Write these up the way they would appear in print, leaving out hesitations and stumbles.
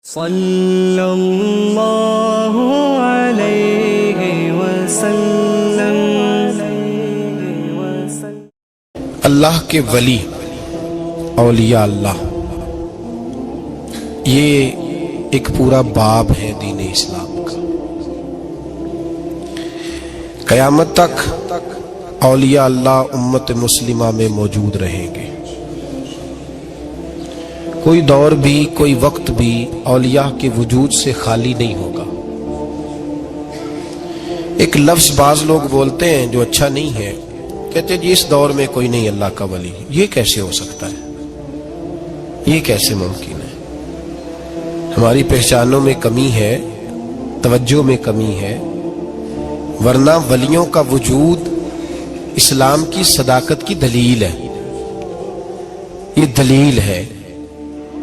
صلی اللہ علیہ وسلم۔ اللہ کے ولی، اولیاء اللہ، یہ ایک پورا باب ہے دین اسلام کا۔ قیامت تک اولیاء اللہ امت مسلمہ میں موجود رہیں گے۔ کوئی دور بھی، کوئی وقت بھی اولیاء کے وجود سے خالی نہیں ہوگا۔ ایک لفظ بعض لوگ بولتے ہیں جو اچھا نہیں ہے، کہتے ہیں جی اس دور میں کوئی نہیں اللہ کا ولی۔ یہ کیسے ہو سکتا ہے؟ یہ کیسے ممکن ہے؟ ہماری پہچانوں میں کمی ہے، توجہ میں کمی ہے، ورنہ ولیوں کا وجود اسلام کی صداقت کی دلیل ہے۔ یہ دلیل ہے۔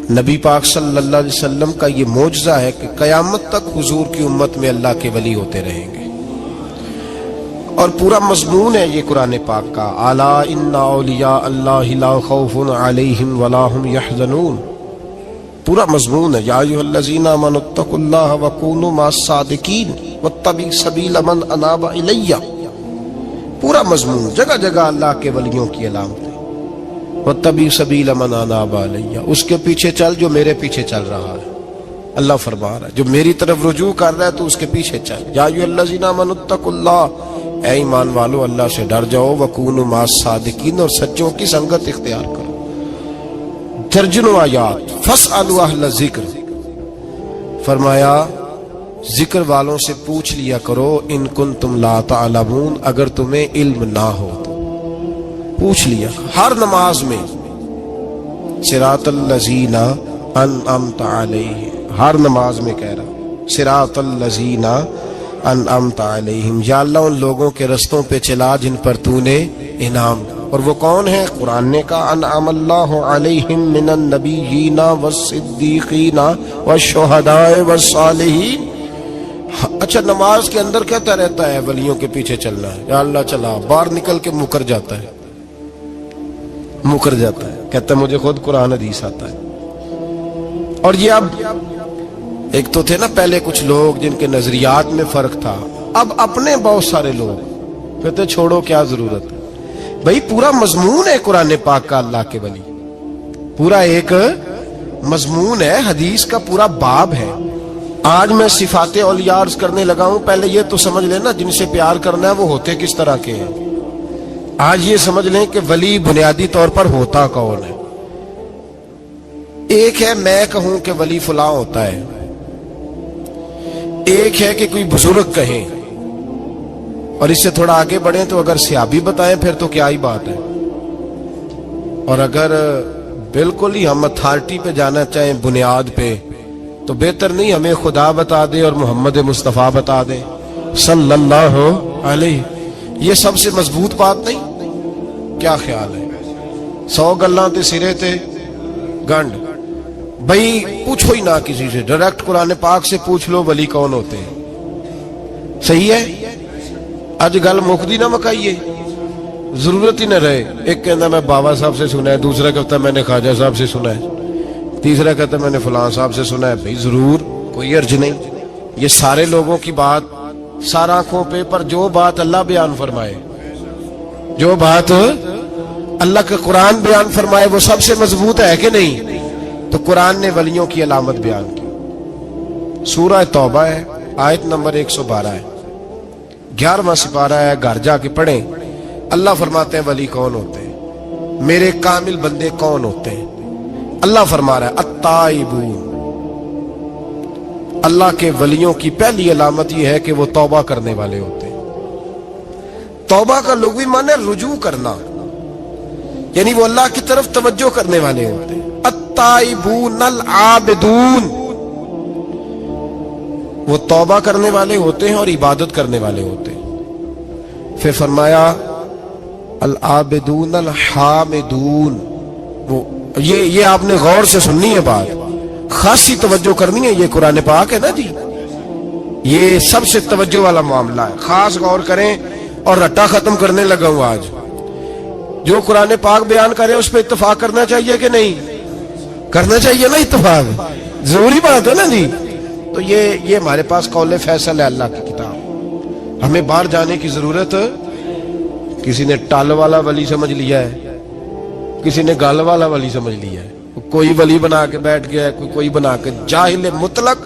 نبی پاک صلی اللہ علیہ وسلم کا یہ معجزہ ہے کہ قیامت تک حضور کی امت میں اللہ کے ولی ہوتے رہیں گے، اور پورا مضمون ہے یہ قرآن پاک کا، الا ان اولیاء اللہ لا خوف علیہم ولا هم يحزنون۔ پورا مضمون ہے، یا ایھا الذین آمنوا اتقوا اللہ وکونوا مع الصادقین واتبعوا سبیل من اناب الی۔ پورا مضمون، جگہ جگہ اللہ کے ولیوں کی علامتیں، واتبعوا سبیل من اناب الی، اس کے پیچھے چل جو میرے پیچھے چل رہا ہے۔ اللہ فرما رہا ہے جو میری طرف رجوع کر رہا ہے تو اس کے پیچھے چل۔ یا ایھا الذین آمنوا اتقوا اللہ، اے ایمان والو اللہ سے ڈر جاؤ، وکونوا مع الصادقین، اور سچوں کی سنگت اختیار کرو۔ درجنوں آیات، فاسألوا اہل الذکر، فرمایا ذکر والوں سے پوچھ لیا کرو، ان کنتم لا تعلمون، اگر تمہیں علم نہ ہو تو پوچھ لیا۔ ہر نماز میں صراط الذین انعمت علیہم، ہر نماز میں کہہ رہا صراط الذین انعمت علیہم، یا اللہ ان لوگوں کے رستوں پہ چلا جن پر تو نے انعام۔ اور وہ کون ہے؟ قرآن نے کہا انعم اللہ علیہم من النبیین والصدیقین والشہداء والصالحین۔ اچھا، نماز کے اندر کہتا رہتا ہے ولیوں کے پیچھے چلنا ہے، یا اللہ چلا، باہر نکل کے مکر جاتا ہے، کہتا ہے مجھے خود قرآن حدیث آتا ہے۔ اور یہ اب ایک تو تھے نا پہلے کچھ لوگ جن کے نظریات میں فرق تھا، اب اپنے بہت سارے لوگ کہتے چھوڑو کیا ضرورت ہے۔ بھئی پورا مضمون ہے قرآن پاک کا اللہ کے ولی، پورا ایک مضمون ہے، حدیث کا پورا باب ہے۔ آج میں صفات اولیاء عرض کرنے لگا ہوں، پہلے یہ تو سمجھ لینا جن سے پیار کرنا ہے وہ ہوتے کس طرح کے ہیں۔ آج یہ سمجھ لیں کہ ولی بنیادی طور پر ہوتا کون ہے۔ ایک ہے میں کہوں کہ ولی فلاں ہوتا ہے، ایک ہے کہ کوئی بزرگ کہیں، اور اس سے تھوڑا آگے بڑھیں تو اگر صحابی بتائیں پھر تو کیا ہی بات ہے، اور اگر بالکل ہی ہم اتھارٹی پہ جانا چاہیں بنیاد پہ تو بہتر نہیں ہمیں خدا بتا دے اور محمد مصطفیٰ بتا دے صلی اللہ علیہ۔ یہ سب سے مضبوط بات نہیں؟ کیا خیال ہے؟ 100 گلاں تے سرے تے گنڈ۔ بھئی پوچھو ہی نہ کسی سے، ڈائریکٹ قرآن پاک سے پوچھ لو ولی کون ہوتے ہیں۔ صحیح ہے؟ اج گل مکدی نہ مکائیے، ضرورت ہی نہ رہے۔ ایک کہتا میں بابا صاحب سے سنا ہے، دوسرا کہتا میں نے خواجہ صاحب سے سنا ہے، تیسرا کہتا میں نے فلاں صاحب سے سنا ہے۔ بھئی ضرور، کوئی عرض نہیں، یہ سارے لوگوں کی بات سارا آنکھوں پہ، پر جو بات اللہ بیان فرمائے، جو بات اللہ کا قرآن بیان فرمائے وہ سب سے مضبوط ہے کہ نہیں؟ تو قرآن نے ولیوں کی علامت بیان کی۔ سورہ توبہ ہے، آیت نمبر 112 ہے، 11واں سپارہ ہے، گھر جا کے پڑھیں۔ اللہ فرماتے ہیں ولی کون ہوتے ہیں، میرے کامل بندے کون ہوتے ہیں۔ اللہ فرما رہا ہے التائبون، اللہ کے ولیوں کی پہلی علامت یہ ہے کہ وہ توبہ کرنے والے ہوتے ہیں۔ توبہ کا لغوی معنی ہے رجوع کرنا، یعنی وہ اللہ کی طرف توجہ کرنے والے ہوتے ہیں۔ التائبون العابدون، وہ توبہ کرنے والے ہوتے ہیں اور عبادت کرنے والے ہوتے ہیں۔ پھر فرمایا العابدون الحامدون، وہ یہ آپ نے غور سے سننی ہے بات، خاصی توجہ کرنی ہے، یہ قرآن پاک ہے نا جی، یہ سب سے توجہ والا معاملہ ہے، خاص غور کریں۔ اور رٹا ختم کرنے لگا ہوں آج، جو قرآن پاک بیان کرے اس پہ اتفاق کرنا چاہیے کہ نہیں؟ کرنا چاہیے نا اتفاق۔ ضروری بات ہے نا جی. تو یہ ہمارے پاس قول فیصل ہے اللہ کی کتاب. ہمیں باہر جانے کی ضرورت. کسی نے ٹال والا ولی سمجھ لیا ہے, کسی نے گال والا ولی سمجھ لیا ہے, کوئی ولی بنا کے بیٹھ گیا ہے, کوئی بنا کے. جاہل مطلق,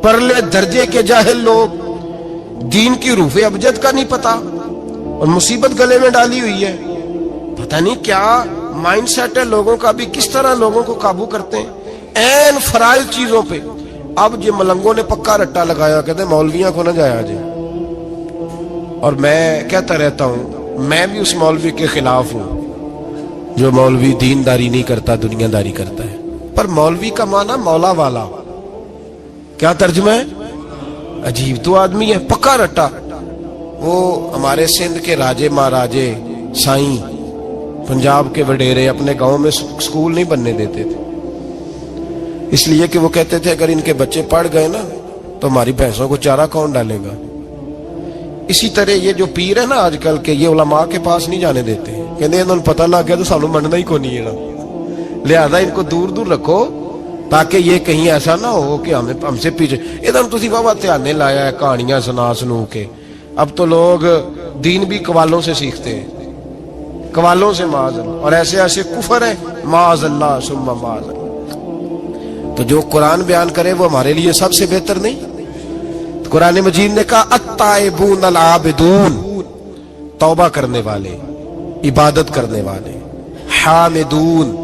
پرلے درجے کے جاہل لوگ, دین کی روح ابجد کا نہیں پتا, اور مصیبت گلے میں ڈالی ہوئی ہے. پتہ نہیں کیا مائنڈ سیٹ ہے لوگوں کا بھی, کس طرح لوگوں کو قابو کرتے ہیں این فرائض چیزوں پہ. اب یہ ملنگوں نے پکا رٹا لگایا, کہتے ہیں مولویاں کو نہ جایا جائے. اور میں کہتا رہتا ہوں, میں بھی اس مولوی کے خلاف ہوں جو مولوی دینداری نہیں کرتا, دنیا داری کرتا ہے. پر مولوی کا معنی مولا والا, کیا ترجمہ ہے؟ عجیب تو آدمی ہے, پکا رٹا. وہ ہمارے سندھ کے راجے مہاراجے سائیں, پنجاب کے وڈیرے اپنے گاؤں میں سکول نہیں بننے دیتے تھے, اس لیے کہ وہ کہتے تھے اگر ان کے بچے پڑھ گئے نا تو ہماری بھینسوں کو چارہ کون ڈالے گا. اسی طرح یہ جو پیر ہے نا آج کل کے, یہ علماء کے پاس نہیں جانے دیتے, کہتے ہیں انہوں نے پتہ لگ گیا تو سانو مننا ہی کو نہیں ہے نا, لہذا ان کو دور دور رکھو تاکہ یہ کہیں ایسا نہ ہو کہ ہم سے پیچھے. ادھر تسی بابا دھیانے لایا ہے کہانیاں سنا سنو کے. اب تو لوگ دین بھی قوالوں سے سیکھتے ہیں, قوالوں سے معاذ اللہ, اور ایسے ایسے کفر ہے معاذ اللہ ثم معاذ اللہ. تو جو قرآن بیان کرے وہ ہمارے لیے سب سے بہتر نہیں. قرآن مجید نے کہا التائبون العابدون, توبہ کرنے والے, عبادت کرنے والے, حامدون,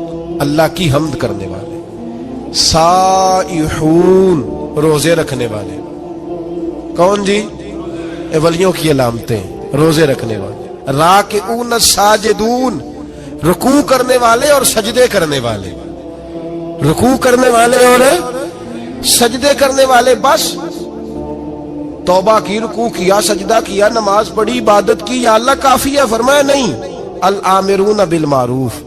اللہ کی حمد کرنے والے, سائحون, روزے رکھنے والے. کون جی؟ ولیوں کی علامتیں, روزے رکھنے والے. راکعون ساجدون, رکوع کرنے والے اور سجدے کرنے والے, رکوع کرنے والے اور سجدے کرنے والے. بس توبہ کی, رکوع کیا, سجدہ کیا, نماز پڑھی, عبادت کی, یا اللہ کافی ہے؟ فرمایا نہیں. الآمرون بالمعروف,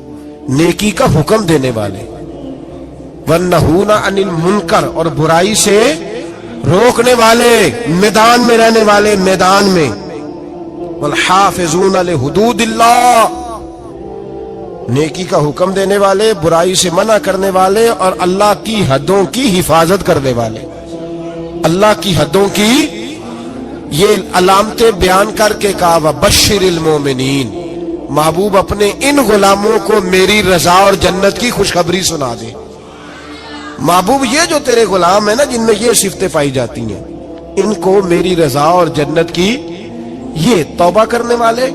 نیکی کا حکم دینے والے, والنہون عن المنکر, اور برائی سے روکنے والے, میدان میں رہنے والے, میدان میں. والحافظون لحدود اللہ, نیکی کا حکم دینے والے, برائی سے منع کرنے والے, اور اللہ کی حدوں کی حفاظت کرنے والے. اللہ کی حدوں کی یہ علامتیں بیان کر کے کہا وبشر المومنین, محبوب اپنے ان غلاموں کو میری رضا اور جنت کی خوشخبری سنا دے. محبوب یہ جو تیرے غلام ہیں نا جن میں یہ صفتیں پائی جاتی ہیں, ان کو میری رضا اور جنت کی. یہ توبہ کرنے والے,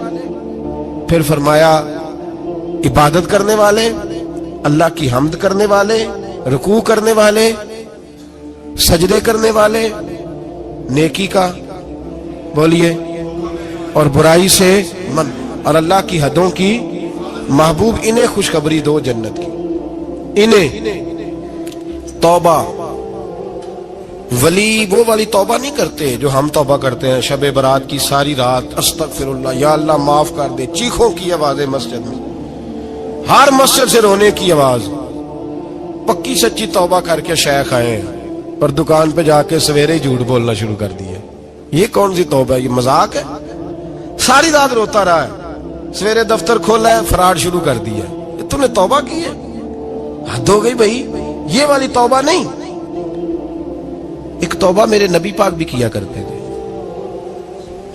پھر فرمایا عبادت کرنے والے, اللہ کی حمد کرنے والے, رکوع کرنے والے, سجدے کرنے والے, نیکی کا بولیے اور برائی سے من, اور اللہ کی حدوں کی. محبوب انہیں خوشخبری دو جنت کی. انہیں توبہ. ولی وہ والی توبہ نہیں کرتے جو ہم توبہ کرتے ہیں شب برات کی ساری رات استغفر اللہ, یا اللہ معاف کر دے, چیخوں کی آوازیں مسجد میں, ہر مسجد سے رونے کی آواز. پکی سچی توبہ کر کے شیخ آئے اور دکان پہ جا کے سویرے جھوٹ بولنا شروع کر دیے. یہ کون سی توبہ ہے؟ یہ مذاق ہے. ساری رات روتا رہا ہے, سویرے دفتر کھولا ہے, فراڈ شروع کر دیا. تم نے توبہ کی ہے؟ حد ہو گئی بھائی, یہ والی توبہ نہیں. ایک توبہ میرے نبی پاک بھی کیا کرتے تھے.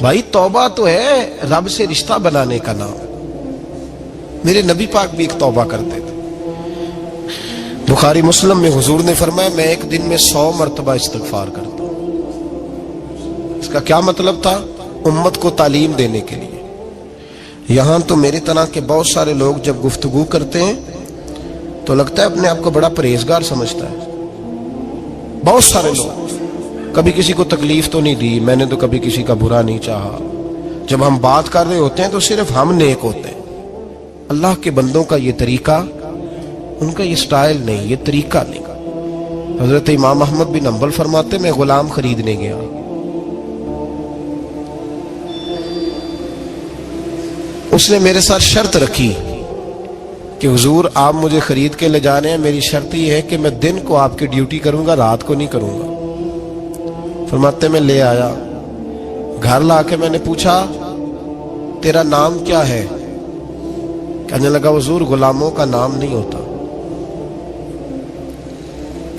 بھائی توبہ تو ہے رب سے رشتہ بنانے کا نام. میرے نبی پاک بھی ایک توبہ کرتے تھے. بخاری مسلم میں حضور نے فرمایا میں ایک دن میں 100 مرتبہ استغفار کرتا ہوں. اس کا کیا مطلب تھا؟ امت کو تعلیم دینے کے لیے. یہاں تو میری طرح کے بہت سارے لوگ جب گفتگو کرتے ہیں تو لگتا ہے اپنے آپ کو بڑا پرہیزگار سمجھتا ہے. بہت سارے لوگ, کبھی کسی کو تکلیف تو نہیں دی, میں نے تو کبھی کسی کا برا نہیں چاہا. جب ہم بات کر رہے ہوتے ہیں تو صرف ہم نیک ہوتے ہیں. اللہ کے بندوں کا یہ طریقہ, ان کا یہ سٹائل نہیں, یہ طریقہ نہیں. حضرت امام احمد بن حنبل فرماتے میں غلام خریدنے گیا, اس نے میرے ساتھ شرط رکھی کہ حضور آپ مجھے خرید کے لے جانے ہیں, میری شرط یہ ہے کہ میں دن کو آپ کی ڈیوٹی کروں گا, رات کو نہیں کروں گا. فرماتے میں لے آیا, گھر لا کے میں نے پوچھا تیرا نام کیا ہے؟ کہنے لگا حضور غلاموں کا نام نہیں ہوتا.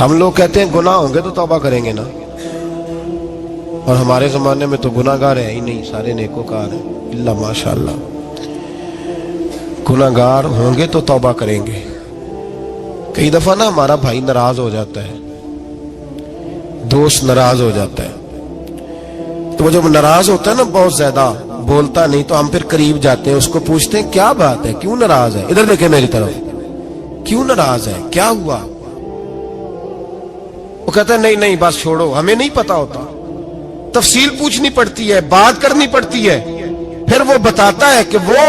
ہم لوگ کہتے ہیں گناہ ہوں گے تو توبہ کریں گے نا، اور ہمارے زمانے میں تو گناہ گار ہے ہی نہیں، سارے نیکوکار ہیں اللہ ماشاء اللہ۔ گناہ گار ہوں گے تو توبہ کریں گے۔ کئی دفعہ نا ہمارا بھائی ناراض ہو جاتا ہے، دوست ناراض ہو جاتا ہے، تو وہ جب ناراض ہوتا ہے نا بہت زیادہ بولتا نہیں، تو ہم پھر قریب جاتے ہیں، اس کو پوچھتے ہیں کیا بات ہے، کیوں ناراض ہے، ادھر دیکھیں میری طرف، کیوں ناراض ہے، کیا ہوا؟ وہ کہتا ہے نہیں بس چھوڑو، ہمیں نہیں پتا ہوتا، تفصیل پوچھنی پڑتی ہے، بات کرنی پڑتی ہے، پھر وہ بتاتا ہے کہ وہ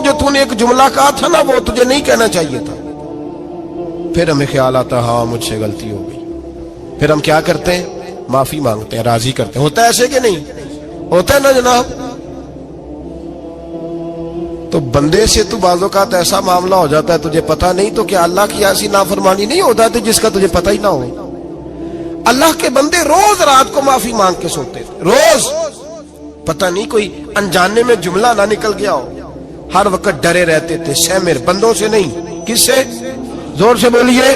جو تو نے ایک جملہ کہا تھا نا وہ تجھے نہیں کہنا چاہیے تھا۔ پھر ہمیں خیال آتا ہے ہاں مجھ سے غلطی ہو گئی، پھر ہم کیا کرتے ہیں، معافی مانگتے ہیں، راضی کرتے ہیں۔ ہوتا ہے ایسے کہ نہیں ہوتا ہے نا جناب؟ تو بندے سے تو بعض اوقات ایسا معاملہ ہو جاتا ہے تجھے پتا نہیں، تو کیا اللہ کی ایسی نافرمانی نہیں ہوتا ہے جس کا تجھے پتہ ہی نہ ہو؟ اللہ کے بندے روز رات کو معافی مانگ کے سوتے تھے، روز، پتہ نہیں کوئی انجانے میں جملہ نہ نکل گیا ہو، ہر وقت ڈرے رہتے تھے، شیمر، بندوں سے نہیں، کس سے؟ زور سے بولیے،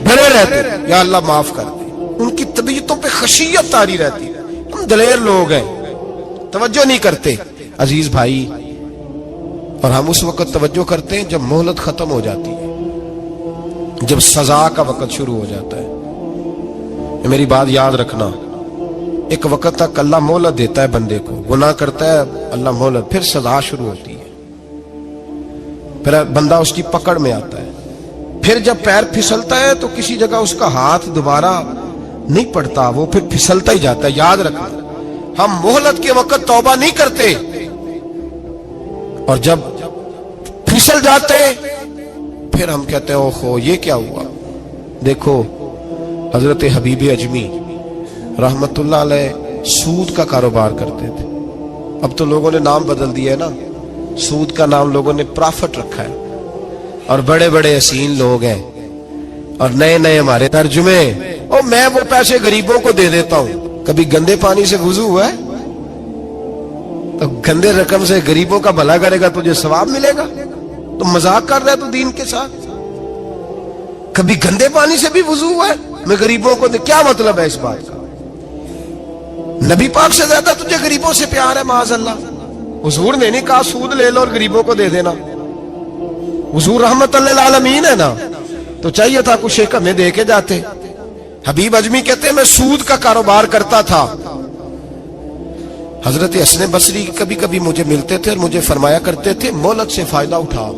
ڈرے رہتے یا اللہ معاف کر دے۔ ان کی طبیعتوں پہ خشیت طاری رہتی، ہم دلیر لوگ ہیں، توجہ نہیں کرتے عزیز بھائی، اور ہم اس وقت توجہ کرتے ہیں جب مہلت ختم ہو جاتی ہے، جب سزا کا وقت شروع ہو جاتا ہے۔ میری بات یاد رکھنا، ایک وقت تک اللہ مہلت دیتا ہے بندے کو، گناہ کرتا ہے اللہ مہلت، پھر سزا شروع ہوتی ہے، پھر بندہ اس کی پکڑ میں آتا ہے، پھر جب پیر پھسلتا ہے تو کسی جگہ اس کا ہاتھ دوبارہ نہیں پڑتا، وہ پھر پھسلتا ہی جاتا ہے۔ یاد رکھنا، ہم مہلت کے وقت توبہ نہیں کرتے، اور جب پھسل جاتے پھر ہم کہتے ہیں اوہو یہ کیا ہوا۔ دیکھو حضرت حبیب اجمی رحمت اللہ علیہ سود کا کاروبار کرتے تھے، اب تو لوگوں نے نام بدل دیا ہے نا، سود کا نام لوگوں نے پرافٹ رکھا ہے، اور بڑے بڑے حسین لوگ ہیں، اور نئے نئے ہمارے ترجمے، اور میں وہ پیسے غریبوں کو دے دیتا ہوں۔ کبھی گندے پانی سے وضو ہوا ہے؟ تو گندے رقم سے غریبوں کا بھلا کرے گا تجھے ثواب ملے گا؟ تو مذاق کر رہا ہے تو دین کے ساتھ؟ کبھی گندے پانی سے بھی وضو ہوا ہے؟ میں غریبوں کو کیا مطلب ہے اس بات کا؟ نبی پاک سے زیادہ تجھے غریبوں سے پیار ہے معاذ اللہ؟ حضور نے نہیں کہا سود لے لو اور غریبوں کو دے دینا، حضور رحمت للعالمین ہے نا، تو چاہیے تھا کچھ ایک ہمیں دے کے جاتے۔ حبیب اجمی کہتے ہیں میں سود کا کاروبار کرتا تھا۔ حضرت حسن بصری کبھی کبھی مجھے ملتے تھے اور مجھے فرمایا کرتے تھے مہلت سے فائدہ اٹھا،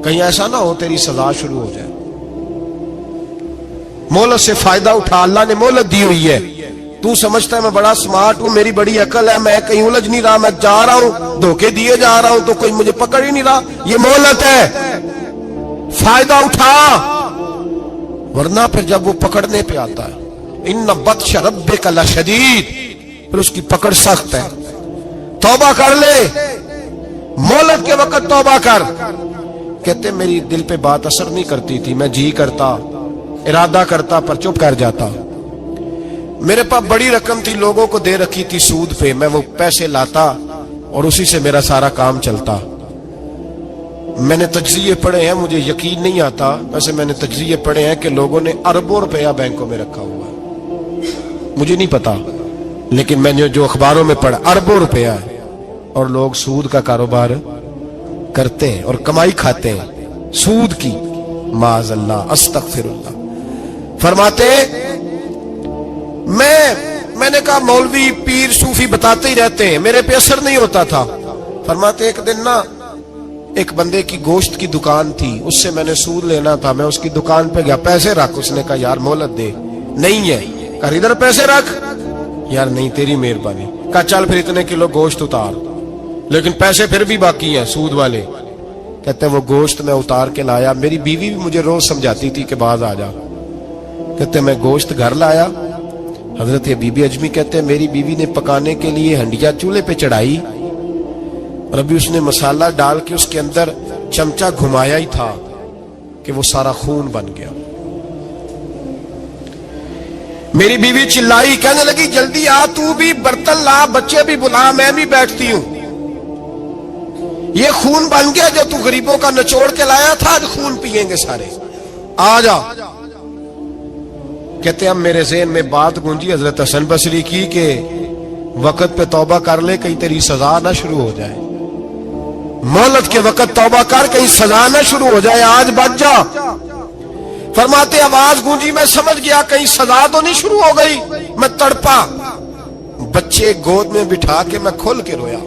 کہیں ایسا نہ ہو تیری سزا شروع ہو جائے، مہلت سے فائدہ اٹھا، اللہ نے مہلت دی ہوئی ہے، تو سمجھتا ہے میں بڑا سمارٹ ہوں، میری بڑی عقل ہے، میں کہیں الجھ نہیں رہا، میں جا رہا ہوں دھوکے دیے جا رہا ہوں تو کوئی مجھے پکڑ ہی نہیں رہا، یہ مہلت ہے، فائدہ اٹھا، ورنہ پھر جب وہ پکڑنے پہ آتا ہے ان بطش ربک لشدید، پھر اس کی پکڑ سخت ہے۔ توبہ کر لے، مہلت کے وقت توبہ کر۔ کہتے میری دل پہ بات اثر نہیں کرتی تھی، میں جی کرتا، ارادہ کرتا، پر چپ کر جاتا۔ میرے پاس بڑی رقم تھی، لوگوں کو دے رکھی تھی سود پہ، میں وہ پیسے لاتا اور اسی سے میرا سارا کام چلتا۔ میں نے تجزیے پڑھے ہیں، مجھے یقین نہیں آتا، ویسے میں نے تجزیے پڑھے ہیں کہ لوگوں نے اربوں روپیہ بینکوں میں رکھا ہوا ہے، مجھے نہیں پتا، لیکن میں نے جو اخباروں میں پڑھا اربوں روپیہ ہے، اور لوگ سود کا کاروبار کرتے ہیں اور کمائی کھاتے ہیں سود کی، معاذ اللہ، استغفر اللہ۔ فرماتے میں نے کہا مولوی پیر صوفی بتاتے ہی رہتے ہیں، میرے پہ اثر نہیں ہوتا تھا۔ فرماتے ایک دن نا ایک بندے کی گوشت کی دکان تھی، اس سے میں نے سود لینا تھا، میں اس کی دکان پہ گیا، پیسے رکھ، اس نے کہا یار مہلت دے، نہیں ہے، کہا ادھر پیسے رکھ، یار نہیں تیری مہربانی، کہا چل پھر اتنے کلو گوشت اتار، لیکن پیسے پھر بھی باقی ہیں سود والے۔ کہتے ہیں وہ گوشت میں اتار کے لایا، میری بیوی بھی مجھے روز سمجھاتی تھی کہ باز آ جا۔ کہتے ہیں میں گوشت گھر لایا، حضرت بی اجمی کہتے ہیں میری بیوی نے پکانے کے لیے ہنڈیا چولہے پہ چڑھائی، اور ابھی اس نے مسالہ ڈال کے اس کے اندر چمچہ گھمایا ہی تھا کہ وہ سارا خون بن گیا۔ میری بیوی چلائی، کہنے لگی جلدی آ، تو بھی برتن لا، بچے بھی بلا، میں بھی بیٹھتی ہوں، یہ خون بن گیا جو تو غریبوں کا نچوڑ کے لایا تھا، آج خون پیئیں گے سارے، آ جا۔ کہتے ہیں اب میرے ذہن میں بات گونجی حضرت حسن بصری کی کہ وقت پہ توبہ کر لے کہیں تیری سزا نہ شروع ہو جائے، مہلت کے وقت توبہ کر کہیں سزا نہ شروع ہو جائے، آج بچ جا۔ فرماتے آواز گونجی، میں سمجھ گیا کہیں سزا تو نہیں شروع ہو گئی، میں تڑپا، بچے گود میں بٹھا کے میں کھل کے رویا۔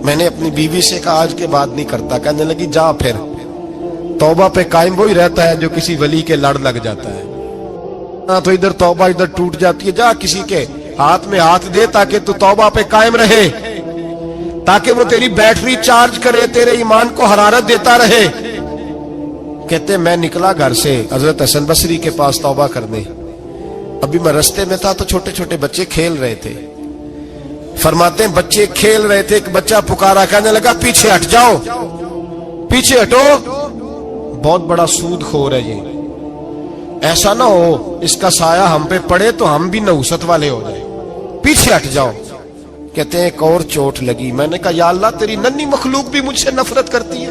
میں نے اپنی بیوی سے کہا آج کے بعد نہیں کرتا، کہنے لگی جا پھر، توبہ پہ قائم وہی رہتا ہے جو کسی ولی کے لڑ لگ جاتا ہے، تو ادھر توبہ ادھر ٹوٹ جاتی ہے، جا کسی کے ہاتھ میں ہاتھ دے تاکہ تو توبہ پہ قائم رہے، تاکہ وہ تیری بیٹری چارج کرے، تیرے ایمان کو حرارت دیتا رہے۔ کہتے میں نکلا گھر سے حضرت حسن بصری کے پاس توبہ کرنے، ابھی میں رستے میں تھا تو چھوٹے چھوٹے بچے کھیل رہے تھے۔ فرماتے ہیں بچے کھیل رہے تھے، ایک بچہ پکارا، کہنے لگا پیچھے ہٹ جاؤ، پیچھے ہٹو، بہت بڑا سود خور ہے یہ، ایسا نہ ہو اس کا سایہ ہم پہ پڑے تو ہم بھی نحوست والے ہو جائیں، پیچھے ہٹ جاؤ۔ کہتے ہیں ایک اور چوٹ لگی، میں نے کہا یا اللہ تیری ننھی مخلوق بھی مجھ سے نفرت کرتی ہے،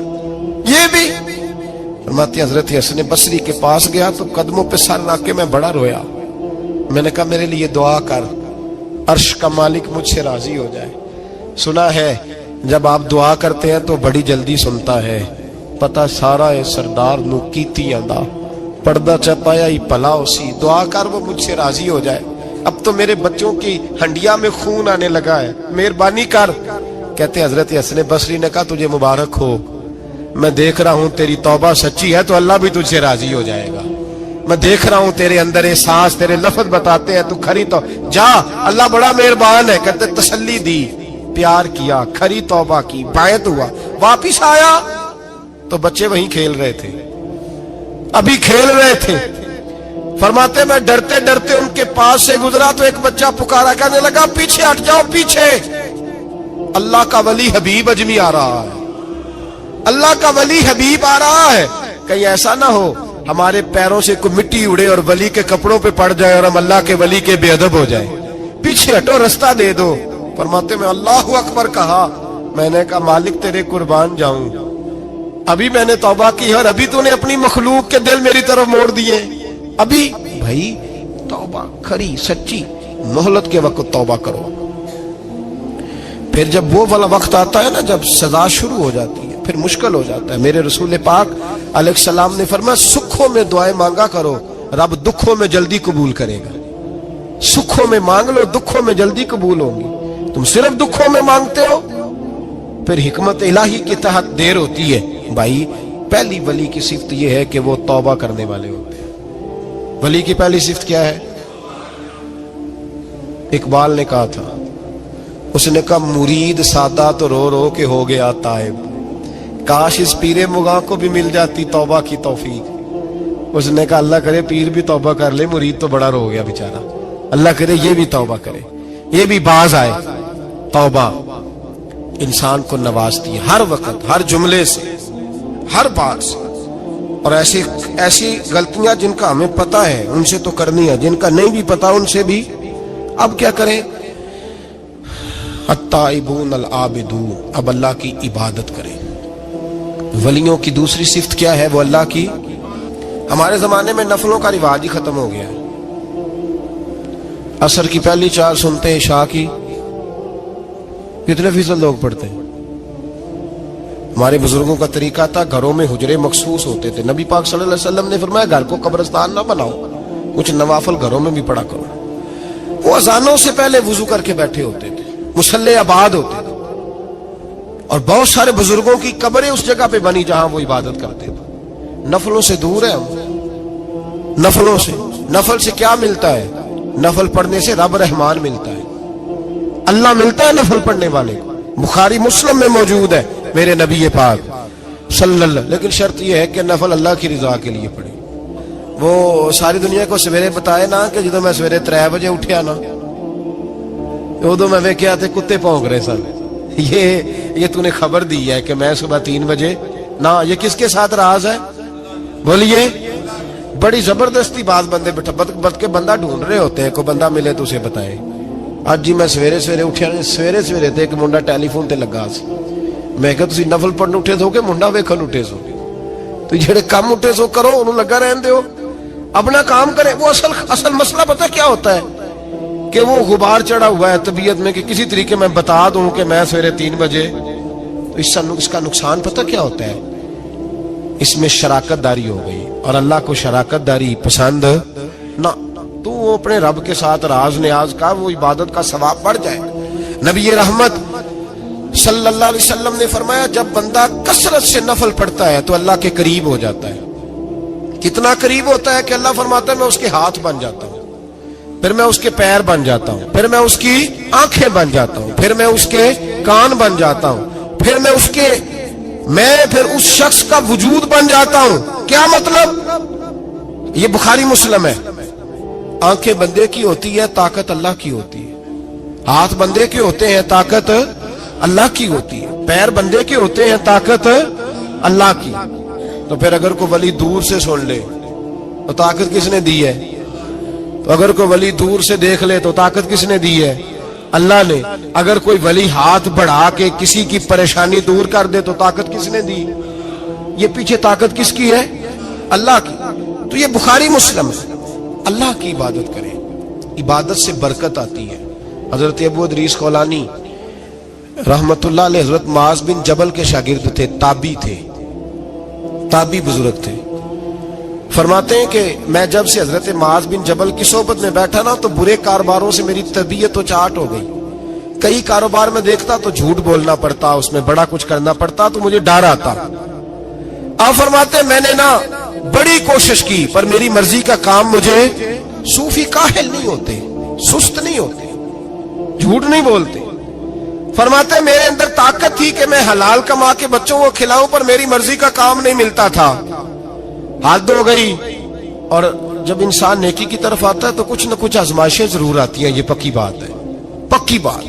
یہ بھی۔ فرماتے حضرت حسن بصری کے پاس گیا تو قدموں پہ سر رکھ کے میں بڑا رویا، میں نے کہا میرے لیے دعا کر، عرش کا مالک مجھ سے راضی ہو جائے۔ سنا ہے جب آپ دعا کرتے ہیں تو بڑی جلدی سنتا ہے، پتہ سارا ہے سردار نو کیتی آندا، پردہ چپایا ہی پلا اسی، دعا کر وہ مجھ سے راضی ہو جائے، اب تو میرے بچوں کی ہنڈیا میں خون آنے لگا ہے، مہربانی کر۔ کہتے حضرت حسن بصری نے کہا تجھے مبارک ہو، میں دیکھ رہا ہوں تیری توبہ سچی ہے تو اللہ بھی تجھ سے راضی ہو جائے گا، میں دیکھ رہا ہوں تیرے اندر احساس، تیرے لفظ بتاتے ہیں تو کھری تو جا، اللہ بڑا مہربان ہے۔ کہتے تسلی دی، پیار کیا، کھری توبہ کی، بیعت ہوا، واپس آیا تو بچے وہیں کھیل رہے تھے، ابھی کھیل رہے تھے۔ فرماتے میں ڈرتے ڈرتے ان کے پاس سے گزرا تو ایک بچہ پکارا، کہنے لگا پیچھے ہٹ جاؤ، پیچھے، اللہ کا ولی حبیب اجمی آ رہا ہے، اللہ کا ولی حبیب آ رہا ہے، کہیں ایسا نہ ہو ہمارے پیروں سے کوئی مٹی اڑے اور ولی کے کپڑوں پہ پڑ جائے اور ہم اللہ کے ولی کے بے ادب ہو جائے، پیچھے ہٹو، رستہ دے دو۔ فرماتے میں اللہ اکبر کہا، میں نے کہا مالک تیرے قربان جاؤں، ابھی میں نے توبہ کی اور ابھی تو نے اپنی مخلوق کے دل میری طرف موڑ دیے، ابھی بھائی توبہ کھری سچی، مہلت کے وقت توبہ کرو۔ پھر جب وہ والا وقت آتا ہے نا جب سزا شروع ہو جاتی ہے پھر مشکل ہو جاتا ہے۔ میرے رسول پاک علیہ السلام نے فرمایا سکھوں میں دعائیں مانگا کرو، رب دکھوں میں جلدی قبول کرے گا، سکھوں میں مانگ لو، دکھوں میں جلدی قبول ہوگی، تم صرف دکھوں میں مانگتے ہو پھر حکمت الہی کے تحت دیر ہوتی ہے۔ بھائی پہلی ولی کی صفت یہ ہے کہ وہ توبہ کرنے والے ہوتے ہیں۔ ولی کی پہلی صفت کیا ہے؟ اقبال نے کہا تھا، اس نے کہا مرید سادہ تو رو رو کے ہو گیا تائب، کاش اس پیر مغاں کو بھی مل جاتی توبہ کی توفیق۔ اس نے کہا اللہ کرے پیر بھی توبہ کر لے، مرید تو بڑا رو گیا بیچارہ، اللہ کرے یہ بھی توبہ کرے، یہ بھی باز آئے۔ توبہ انسان کو نوازتی ہے ہر وقت، ہر جملے سے، ہر بات سے، اور ایسی غلطیاں جن کا ہمیں پتہ ہے ان سے تو کرنی ہے، جن کا نہیں بھی پتہ ان سے بھی اب کیا کریں؟ التائبون العابدون، اب اللہ کی عبادت کریں۔ ولیوں کی دوسری صفت کیا ہے؟ وہ اللہ کی، ہمارے زمانے میں نفلوں کا رواج ہی ختم ہو گیا ہے، عصر کی پہلی چار سنتے ہیں، عشاء کی کتنے فیصد لوگ پڑھتے ہیں؟ ہمارے بزرگوں کا طریقہ تھا گھروں میں حجرے مخصوص ہوتے تھے، نبی پاک صلی اللہ علیہ وسلم نے فرمایا گھر کو قبرستان نہ بناؤ، کچھ نوافل گھروں میں بھی پڑھا کرو۔ وہ اذانوں سے پہلے وضو کر کے بیٹھے ہوتے تھے، مصلی آباد ہوتے تھے، اور بہت سارے بزرگوں کی قبریں اس جگہ پہ بنی جہاں وہ عبادت کرتے تھے۔ نفلوں سے دور ہے ہم، نفلوں سے، نفل سے کیا ملتا ہے؟ نفل پڑھنے سے رب رحمان ملتا ہے، اللہ ملتا ہے نفل پڑھنے والے کو، بخاری مسلم میں موجود ہے میرے نبی پاک صلی اللہ، لیکن شرط یہ ہے کہ نفل اللہ کی رضا کے لیے پڑھے۔ وہ ساری دنیا کو سویرے بتائے نا کہ جدو میں سویرے 3 بجے اٹھیا نا ادو میں ویکھیا تے کتے بھونک رہے سن، یہ تو نے خبر دی ہے کہ میں صبح 3 بجے نا، یہ کس کے ساتھ راز ہے؟ بولیے، بڑی زبردستی بات بندے بٹ کے بندہ ڈھونڈ رہے ہوتے ہیں، کوئی بندہ ملے تو اسے بتائے۔ آج جی میں سویرے اٹھیا، سویرے تے ایک منڈا ٹیلی فون تے لگا سی، میں کہا تسی نفل پڑھن اٹھے سو کہ منڈا ویکھن اٹھے سو؟ تو جڑے کم اٹھے سو کرو، انہوں لگا رہن دیو، اپنا کام کریں. وہ اصل مسئلہ پتہ کیا ہوتا ہے کہ وہ غبار چڑھا ہوا ہے طبیعت میں کہ کسی طریقے میں بتا دوں کہ میں سویرے 3 بجے, تو اس کا نقصان پتہ کیا ہوتا ہے, اس میں شراکت داری ہو گئی, اور اللہ کو شراکت داری پسند نہ. تو وہ اپنے رب کے ساتھ راز نیاز کا وہ عبادت کا ثواب بڑھ جائے. نبی رحمت صلی اللہ علیہ وسلم نے فرمایا جب بندہ کثرت سے نفل پڑھتا ہے تو اللہ کے قریب ہو جاتا ہے. کتنا قریب ہوتا ہے کہ اللہ فرماتا ہے میں اس کے ہاتھ بن جاتا ہوں, پھر میں اس کے پیر بن جاتا ہوں, پھر میں اس کی آنکھیں بن جاتا ہوں, پھر میں اس کے کان بن جاتا ہوں, پھر اس شخص کا وجود بن جاتا ہوں. کیا مطلب؟ یہ بخاری مسلم ہے. آنکھیں بندے کی ہوتی ہے, طاقت اللہ کی ہوتی ہے. ہاتھ بندے کے ہوتے ہیں, طاقت اللہ کی ہوتی ہے. پیر بندے کے ہوتے ہیں, طاقت اللہ کی. تو پھر اگر کوئی ولی دور سے سن لے تو طاقت کس نے دی ہے؟ تو اگر کوئی ولی دور سے دیکھ لے تو طاقت کس نے دی ہے؟ اللہ نے. اگر کوئی ولی ہاتھ بڑھا کے کسی کی پریشانی دور کر دے تو طاقت کس نے دی؟ یہ پیچھے طاقت کس کی ہے؟ اللہ کی. تو یہ بخاری مسلم ہے. اللہ کی عبادت کریں, عبادت سے برکت آتی ہے. حضرت ابو ادریس خولانی رحمت اللہ علیہ حضرت معاذ بن جبل کے شاگرد تھے, تابی بزرگ تھے. فرماتے ہیں کہ میں جب سے حضرت معاذ بن جبل کی صحبت میں بیٹھا نا تو برے کاروباروں سے میری طبیعت تو چاٹ ہو گئی. کئی کاروبار میں دیکھتا تو جھوٹ بولنا پڑتا, اس میں بڑا کچھ کرنا پڑتا, تو مجھے ڈر آتا. آپ فرماتے ہیں میں نے نا بڑی کوشش کی پر میری مرضی کا کام مجھے. صوفی کاہل نہیں ہوتے, سست نہیں ہوتے, جھوٹ نہیں بولتے. فرماتے ہیں میرے اندر طاقت تھی کہ میں حلال کما کے بچوں کو کھلاؤں, پر میری مرضی کا کام نہیں ملتا تھا. حد ہو گئی. اور جب انسان نیکی کی طرف آتا ہے تو کچھ نہ کچھ آزمائشیں ضرور آتی ہیں, یہ پکی بات ہے, پکی بات.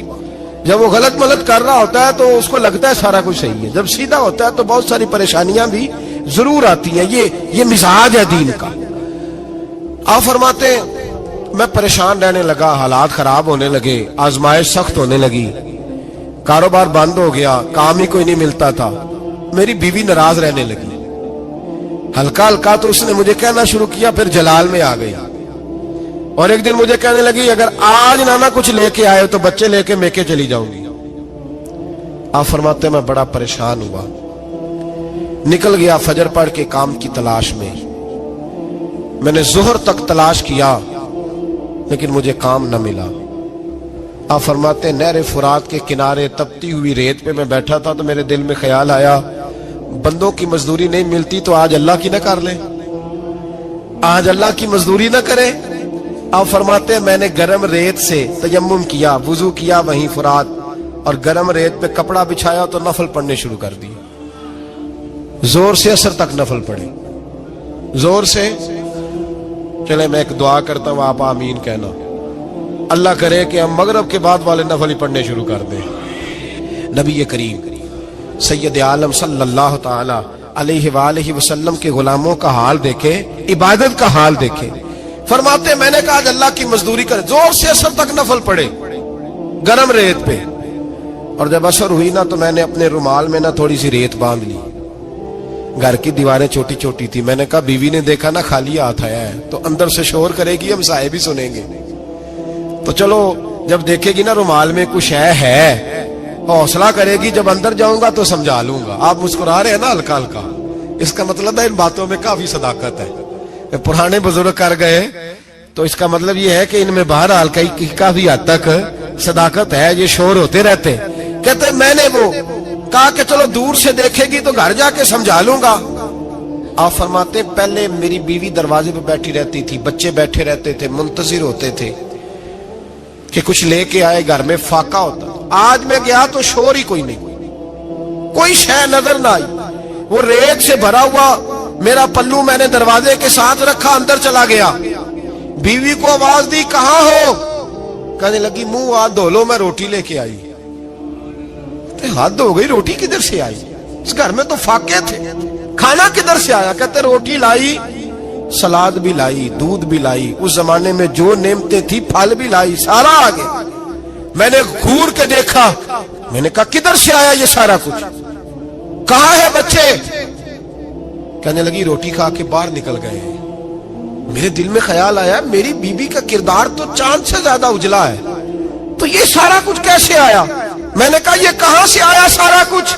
جب وہ غلط ملت کر رہا ہوتا ہے تو اس کو لگتا ہے سارا کچھ صحیح ہے, جب سیدھا ہوتا ہے تو بہت ساری پریشانیاں بھی ضرور آتی ہیں. یہ مزاج ہے دین کا. آپ فرماتے ہیں میں پریشان رہنے لگا, حالات خراب ہونے لگے, آزمائش سخت ہونے لگی, کاروبار بند ہو گیا, کام ہی کوئی نہیں ملتا تھا. میری بیوی ناراض رہنے لگی, ہلکا ہلکا تو اس نے مجھے کہنا شروع کیا, پھر جلال میں آ گئی. اور ایک دن مجھے کہنے لگی اگر آج نانا کچھ لے کے آئے تو بچے لے کے میکے چلی جاؤں گی. آپ فرماتے ہیں میں بڑا پریشان ہوا, نکل گیا فجر پڑھ کے کام کی تلاش میں. میں نے ظہر تک تلاش کیا لیکن مجھے کام نہ ملا. آپ فرماتے ہیں نہر فرات کے کنارے تپتی ہوئی ریت پہ میں بیٹھا تھا تو میرے دل میں خیال آیا بندوں کی مزدوری نہیں ملتی تو آج اللہ کی نہ کر لیں, آج اللہ کی مزدوری نہ کرے. آپ فرماتے ہیں میں نے گرم ریت سے تیمم کیا, وضو کیا وہیں فرات, اور گرم ریت پہ کپڑا بچھایا تو نفل پڑھنے شروع کر دی. زور سے اثر تک نفل پڑھے, زور سے. چلے میں ایک دعا کرتا ہوں, آپ آمین کہنا. اللہ کرے کہ ہم مغرب کے بعد والے نفل ہی پڑھنے شروع کر دیں. نبی کریم سید عالم صلی اللہ تعالی علیہ وآلہ وسلم کے غلاموں کا حال دیکھے, عبادت کا حال دیکھے. فرماتے میں نے کہا آج اللہ کی مزدوری کرے, زور سے اثر تک نفل پڑھے گرم ریت پہ. اور جب اثر ہوئی نا تو میں نے اپنے رومال میں نا تھوڑی سی ریت باندھ لی. گھر کی دیواریں چھوٹی چھوٹی تھی. میں نے کہا بیوی نے دیکھا نا خالی ہاتھ آیا ہے تو اندر سے شور کرے گی, ہم سائے بھی سنیں گے, تو چلو جب دیکھے گی نا رومال میں کچھ ہے حوصلہ کرے گی, جب اندر جاؤں گا تو سمجھا لوں گا. آپ مسکرا رہے ہیں نا ہلکا ہلکا, اس کا مطلب ہے ان باتوں میں کافی صداقت ہے. پرانے بزرگ کر گئے تو اس کا مطلب یہ ہے کہ ان میں بہرحال کافی حد تک صداقت ہے. یہ شور ہوتے رہتے. کہتے میں نے وہ کہا کہ چلو دور سے دیکھے گی تو گھر جا کے سمجھا لوں گا. آپ فرماتے پہلے میری بیوی دروازے پہ بیٹھی رہتی تھی, بچے بیٹھے رہتے تھے, منتظر ہوتے تھے کہ کچھ لے کے آئے, گھر میں فاقہ ہوتا. آج میں گیا تو شور ہی کوئی نہیں, کوئی شے نظر نہ آئی. وہ ریت سے بھرا ہوا میرا پلو میں نے دروازے کے ساتھ رکھا, اندر چلا گیا. بیوی کو آواز دی کہاں ہو؟ کہنے لگی منہ ہاتھ دھو لو, میں روٹی لے کے آئی. ہاتھ دھو گئی, روٹی کدھر سے آئی؟ اس گھر میں تو فاقے تھے, کھانا کدھر سے آیا؟ کہتے روٹی لائی, سلاد بھی لائی, دودھ بھی لائی, اس زمانے میں جو نعمتیں تھی پھل بھی لائی, سارا آگے. میں نے گھور کے دیکھا, میں نے کہا کدھر سے آیا یہ سارا کچھ؟ کہاں ہے بچے؟ کہنے لگی روٹی کھا کے باہر نکل گئے. میرے دل میں خیال آیا میری بیوی کا کردار تو چاند سے زیادہ اجلا ہے، تو یہ سارا کچھ کیسے آیا؟ میں نے کہا یہ کہاں سے آیا سارا کچھ؟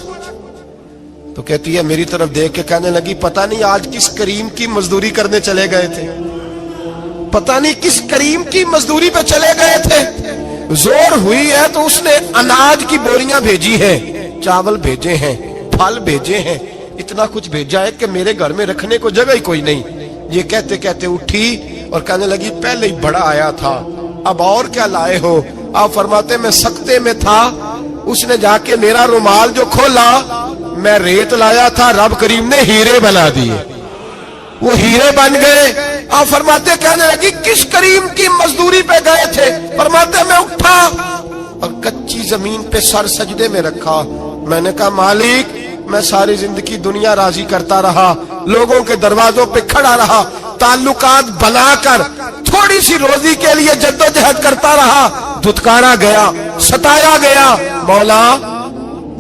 تو کہتی ہے میری طرف دیکھ کے کہنے لگی پتہ نہیں آج کس کریم کی مزدوری کرنے چلے گئے تھے، پتہ نہیں کس کریم کی مزدوری پہ چلے گئے تھے، زور ہوئی ہے تو اس نے اناج کی بوریاں بھیجی ہیں، چاول بھیجے ہیں، پھل بھیجے ہیں، اتنا کچھ بھیجا ہے کہ میرے گھر میں رکھنے کو جگہ ہی کوئی نہیں۔ یہ کہتے کہتے اٹھی اور کہنے لگی پہلے ہی بڑا آیا تھا، اب اور کیا لائے ہو؟ آپ فرماتے میں سکتے میں تھا، اس نے جا کے میرا رومال جو کھولا، میں ریت لایا تھا، رب کریم نے ہیرے بنا دیے، وہ ہیرے بن گئے۔ آپ فرماتے کہنے لگی کس کریم کی مزدوری پہ گئے تھے؟ فرماتے میں اٹھا اور کچی زمین پہ سر سجدے میں رکھا، میں نے کہا مالک میں ساری زندگی دنیا راضی کرتا رہا، لوگوں کے دروازوں پہ کھڑا رہا، تعلقات بنا کر تھوڑی سی روزی کے لیے جدوجہد کرتا رہا، دھتکارا گیا، ستایا گیا، مولا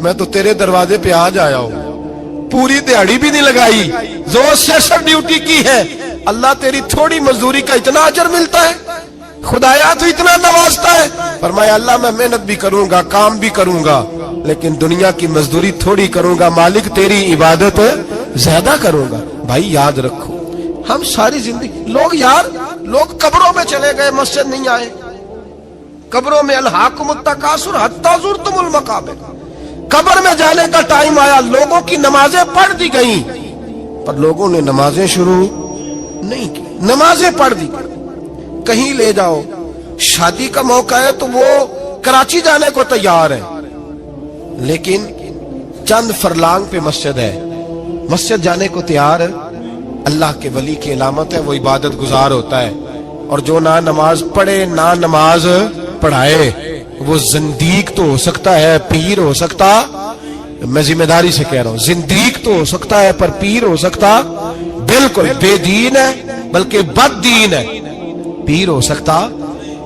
میں تو تیرے دروازے پہ آج آیا ہوں، پوری دیہڑی بھی نہیں لگائی، زور سے سب ڈیوٹی کی ہے، اللہ تیری تھوڑی مزدوری کا اتنا اجر ملتا ہے؟ خدایا تو اتنا نوازتا ہے؟ فرمایا اللہ میں محنت بھی کروں گا، کام بھی کروں گا، لیکن دنیا کی مزدوری تھوڑی کروں گا، مالک تیری عبادت زیادہ کروں گا۔ بھائی یاد رکھو ہم ساری زندگی لوگ قبروں میں چلے گئے، مسجد نہیں آئے، قبروں میں الہاکم التکاثر حتی زرتم المقابر، قبر میں جانے کا ٹائم آیا، لوگوں کی نمازیں پڑھ دی گئیں پر لوگوں نے نمازیں شروع نہیں کی، نمازیں پڑھ دی گئیں۔ کہیں لے جاؤ، شادی کا موقع ہے تو وہ کراچی جانے کو تیار ہے، لیکن چند فرلانگ پہ مسجد ہے، مسجد جانے کو تیار ہے۔ اللہ کے ولی کی علامت ہے وہ عبادت گزار ہوتا ہے، اور جو نہ نماز پڑھے نہ نماز پڑھائے وہ زندیق تو ہو سکتا ہے، پیر ہو سکتا، میں ذمہ داری سے کہہ رہا ہوں زندیق تو ہو سکتا ہے پر پیر ہو سکتا بالکل بے دین ہے، بلکہ بد دین ہے، پیر ہو سکتا۔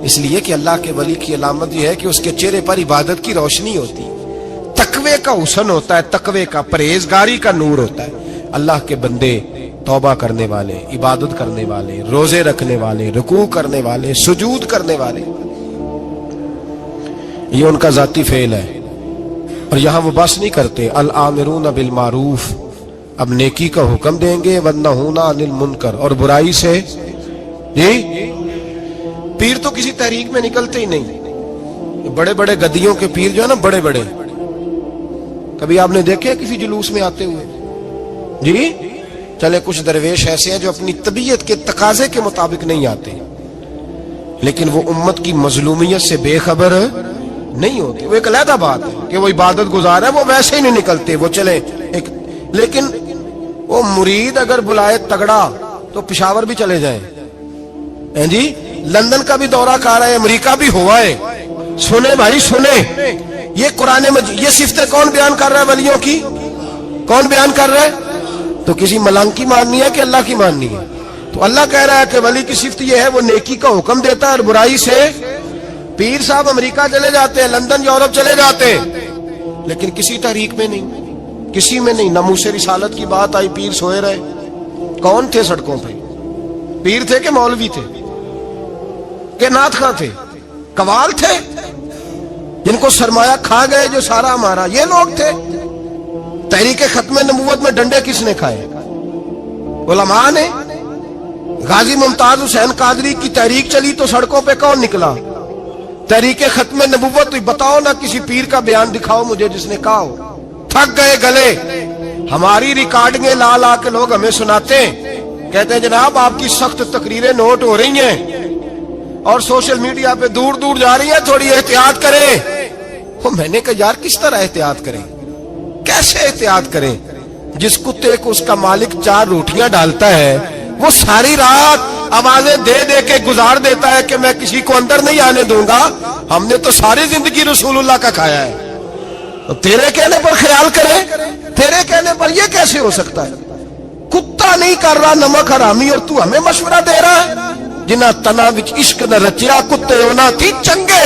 اس لیے کہ اللہ کے ولی کی علامت یہ ہے کہ اس کے چہرے پر عبادت کی روشنی ہوتی، تقوی کا حسن ہوتا ہے، تقوی کا، پرہیزگاری کا نور ہوتا ہے۔ اللہ کے بندے توبہ کرنے والے، عبادت کرنے والے، روزے رکھنے والے، رکوع کرنے والے، سجود کرنے والے، یہ ان کا ذاتی فعل ہے۔ اور یہاں وہ بس نہیں کرتے الآمرون بالمعروف، اب نیکی کا حکم دیں گے والنہون عن المنکر، اور برائی سے۔ جی پیر تو کسی تحریک میں نکلتے ہی نہیں، بڑے بڑے گدیوں کے پیر جو ہے نا، بڑے بڑے، کبھی آپ نے دیکھے کسی جلوس میں آتے ہوئے؟ جی چلے کچھ درویش ایسے ہیں جو اپنی طبیعت کے تقاضے کے مطابق نہیں آتے، لیکن وہ امت کی مظلومیت سے بے خبر نہیں ہوتے، وہ ایک علیحدہ بات ہے کہ وہ عبادت گزار ہے، وہ ویسے ہی نہیں نکلتے، وہ چلے ایک، لیکن وہ مرید اگر بلائے تگڑا تو پشاور بھی چلے جائیں، جی لندن کا بھی دورہ کر رہے ہیں، امریکہ بھی ہوا ہے، سنیں بھائی سنیں، یہ قرآن مجید، یہ صفتیں کون بیان کر رہا ہے ولیوں کی؟ کون بیان کر رہا ہے؟ تو کسی ملنگ کی ماننی ہے کہ اللہ کی ماننی ہے؟ تو اللہ کہہ رہا ہے کہ ولی کی صفت یہ ہے وہ نیکی کا حکم دیتا ہے اور برائی سے۔ پیر صاحب امریکہ چلے جاتے ہیں، لندن یورپ چلے جاتے ہیں، لیکن کسی تحریک میں نہیں، کسی میں نہیں۔ ناموس رسالت کی بات آئی، پیر سوئے رہے۔ کون تھے سڑکوں پہ؟ پیر تھے کہ مولوی تھے کہ نعت خواں تھے؟ قوال تھے جن کو سرمایہ کھا گئے جو سارا ہمارا، یہ لوگ تھے؟ تحریک ختم نبوت میں ڈنڈے کس نے کھائے؟ علماء نے۔ غازی ممتاز حسین قادری کی تحریک چلی تو سڑکوں پہ کون نکلا؟ تحریک ختم نبوت۔ بتاؤ نا کسی پیر کا بیان دکھاؤ مجھے جس نے کہا ہو۔ تھک گئے گلے، ہماری ریکارڈنگیں لا لا کے لوگ ہمیں سناتے ہیں، کہتے ہیں جناب آپ کی سخت تقریریں نوٹ ہو رہی ہیں اور سوشل میڈیا پہ دور دور جا رہی ہیں، تھوڑی احتیاط کریں۔ میں نے کہا یار کس طرح احتیاط کریں، کیسے احتیاط کریں؟ جس کتے کو اس کا مالک 4 روٹیاں ڈالتا ہے وہ ساری رات آوازیں دے دے کے گزار دیتا ہے کہ میں کسی کو اندر نہیں آنے دوں گا۔ ہم نے تو ساری زندگی رسول اللہ کا کھایا ہے، تو تیرے کہنے پر خیال کریں، تیرے کہنے پر یہ کیسے ہو سکتا ہے؟ کتا نہیں کر رہا نمک حرامی اور تو ہمیں مشورہ دے رہا ہے؟ جنہ تنا وچ عشق نہ رچیا کتے ہونا تھی چنگے،